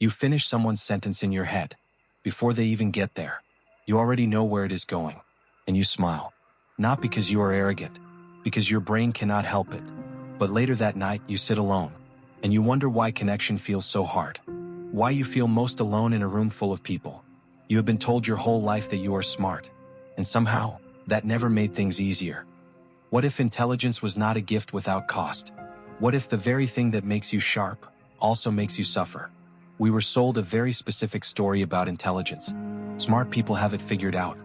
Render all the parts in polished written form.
You finish someone's sentence in your head. Before they even get there, you already know where it is going, and you smile. Not because you are arrogant, because your brain cannot help it. But later that night, you sit alone, and you wonder why connection feels so hard. Why you feel most alone in a room full of people. You have been told your whole life that you are smart, and somehow, that never made things easier. What if intelligence was not a gift without cost? What if the very thing that makes you sharp also makes you suffer? We were sold a very specific story about intelligence. Smart people have it figured out.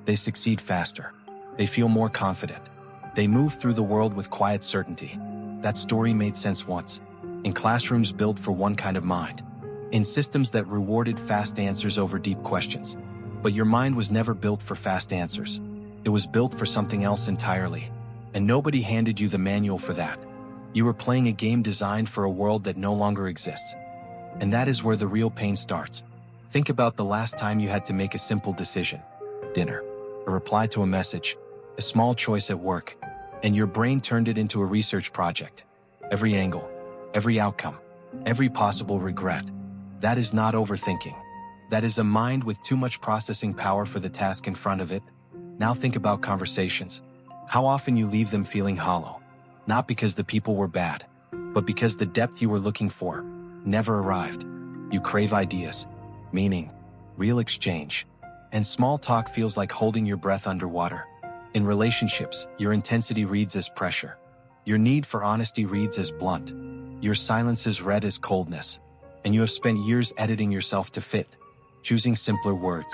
They succeed faster. They feel more confident. They move through the world with quiet certainty. That story made sense once. In classrooms built for one kind of mind. In systems that rewarded fast answers over deep questions. But your mind was never built for fast answers. It was built for something else entirely. And nobody handed you the manual for that. You were playing a game designed for a world that no longer exists. And that is where the real pain starts. Think about the last time you had to make a simple decision. Dinner, a reply to a message, a small choice at work, and your brain turned it into a research project. Every angle, every outcome, every possible regret. That is not overthinking. That is a mind with too much processing power for the task in front of it. Now think about conversations. How often you leave them feeling hollow. Not because the people were bad, but because the depth you were looking for never arrived. You crave ideas, meaning, real exchange. And small talk feels like holding your breath underwater. In relationships, your intensity reads as pressure. Your need for honesty reads as blunt. Your silence is read as coldness. And you have spent years editing yourself to fit, choosing simpler words,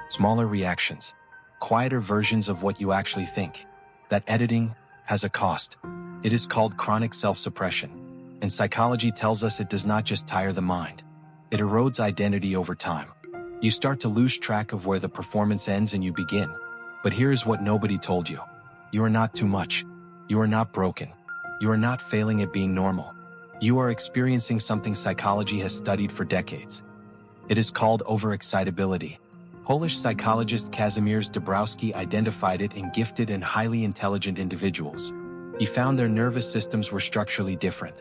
smaller reactions, quieter versions of what you actually think. That editing has a cost. It is called chronic self-suppression. And psychology tells us it does not just tire the mind. It erodes identity over time. You start to lose track of where the performance ends and you begin. But here is what nobody told you. You are not too much. You are not broken. You are not failing at being normal. You are experiencing something psychology has studied for decades. It is called overexcitability. Polish psychologist Kazimierz Dabrowski identified it in gifted and highly intelligent individuals. He found their nervous systems were structurally different.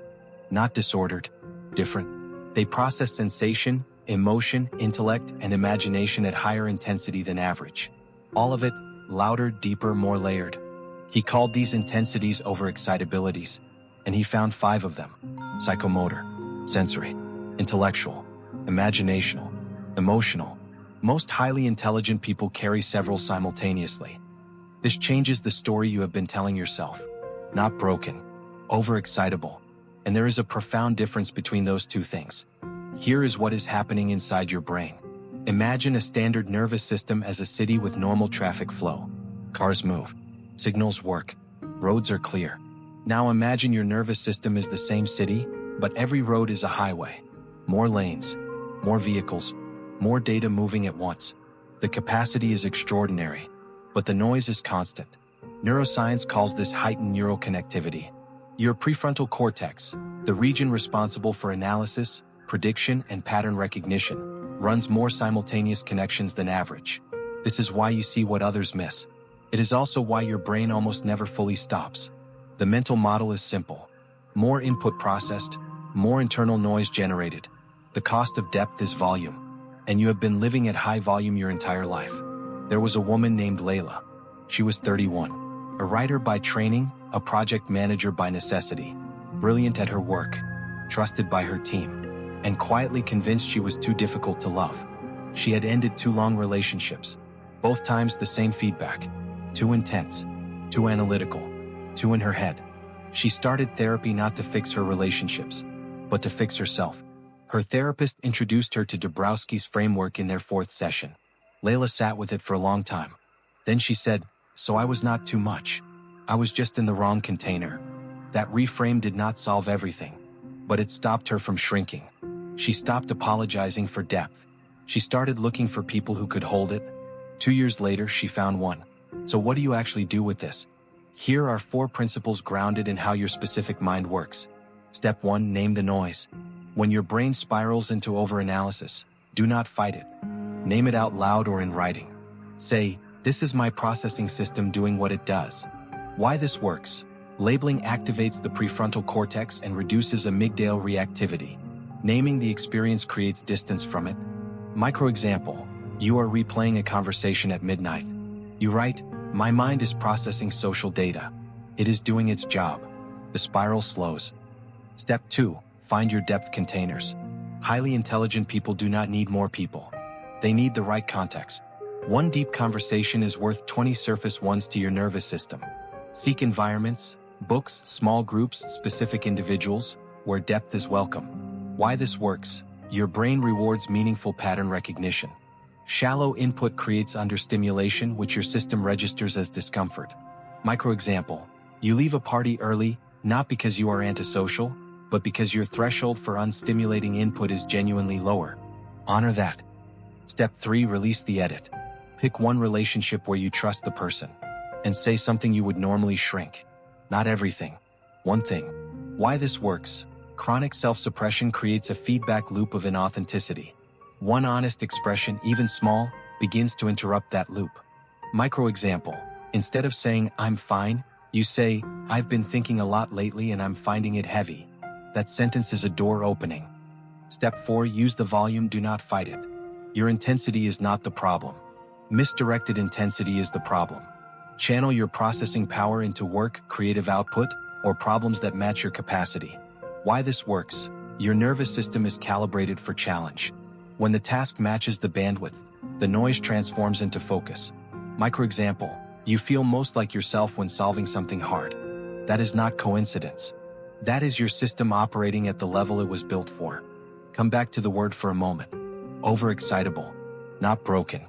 Not disordered, different. They process sensation, emotion, intellect, and imagination at higher intensity than average. All of it, louder, deeper, more layered. He called these intensities overexcitabilities, and he found 5 of them: psychomotor, sensory, intellectual, imaginational, emotional. Most highly intelligent people carry several simultaneously. This changes the story you have been telling yourself. Not broken, overexcitable. And there is a profound difference between those two things. Here is what is happening inside your brain. Imagine a standard nervous system as a city with normal traffic flow. Cars move, signals work, roads are clear. Now imagine your nervous system is the same city, but every road is a highway. More lanes, more vehicles, more data moving at once. The capacity is extraordinary, but the noise is constant. Neuroscience calls this heightened neural connectivity. Your prefrontal cortex, the region responsible for analysis, prediction, and pattern recognition, runs more simultaneous connections than average. This is why you see what others miss. It is also why your brain almost never fully stops. The mental model is simple. More input processed, more internal noise generated. The cost of depth is volume. And you have been living at high volume your entire life. There was a woman named Leila. She was 31. A writer by training, a project manager by necessity. Brilliant at her work, trusted by her team, and quietly convinced she was too difficult to love. She had ended 2 long relationships. Both times the same feedback. Too intense, too analytical, too in her head. She started therapy not to fix her relationships, but to fix herself. Her therapist introduced her to Dabrowski's framework in their 4th session. Leila sat with it for a long time. Then she said, "So I was not too much. I was just in the wrong container." That reframe did not solve everything, but it stopped her from shrinking. She stopped apologizing for depth. She started looking for people who could hold it. 2 years later, she found one. So what do you actually do with this? Here are 4 principles grounded in how your specific mind works. Step 1, name the noise. When your brain spirals into overanalysis, do not fight it. Name it out loud or in writing. Say, "This is my processing system doing what it does." Why this works. Labeling activates the prefrontal cortex and reduces amygdala reactivity. Naming the experience creates distance from it. Micro example. You are replaying a conversation at midnight. You write, "My mind is processing social data. It is doing its job." The spiral slows. Step 2. Find your depth containers. Highly intelligent people do not need more people. They need the right context. One deep conversation is worth 20 surface ones to your nervous system. Seek environments, books, small groups, specific individuals, where depth is welcome. Why this works? Your brain rewards meaningful pattern recognition. Shallow input creates understimulation, which your system registers as discomfort. Micro example. You leave a party early, not because you are antisocial, but because your threshold for unstimulating input is genuinely lower. Honor that. Step 3. Release the edit. Pick one relationship where you trust the person, and say something you would normally shrink. Not everything. One thing. Why this works? Chronic self-suppression creates a feedback loop of inauthenticity. One honest expression, even small, begins to interrupt that loop. Micro example. Instead of saying, "I'm fine," you say, "I've been thinking a lot lately and I'm finding it heavy." That sentence is a door opening. Step 4. Use the volume, do not fight it. Your intensity is not the problem. Misdirected intensity is the problem. Channel your processing power into work, creative output, or problems that match your capacity. Why this works? Your nervous system is calibrated for challenge. When the task matches the bandwidth, the noise transforms into focus. Micro example. You feel most like yourself when solving something hard. That is not coincidence. That is your system operating at the level it was built for. Come back to the word for a moment. Overexcitable. Not broken.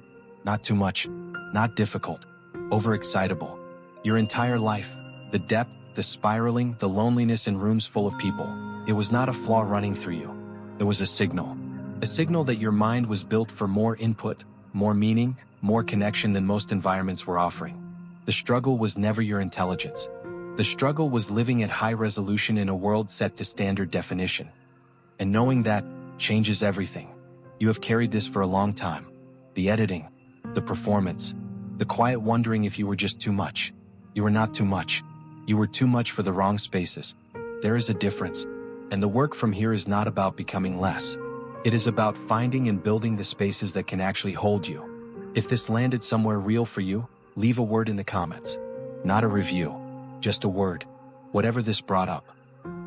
Not too much. Not difficult. Overexcitable. Your entire life, the depth, the spiraling, the loneliness in rooms full of people, it was not a flaw running through you. It was a signal. A signal that your mind was built for more input, more meaning, more connection than most environments were offering. The struggle was never your intelligence. The struggle was living at high resolution in a world set to standard definition. And knowing that changes everything. You have carried this for a long time. The editing, the performance, the quiet wondering if you were just too much. You were not too much. You were too much for the wrong spaces. There is a difference. And the work from here is not about becoming less. It is about finding and building the spaces that can actually hold you. If this landed somewhere real for you, leave a word in the comments. Not a review, just a word. Whatever this brought up.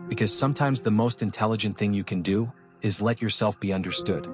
Because sometimes the most intelligent thing you can do is let yourself be understood.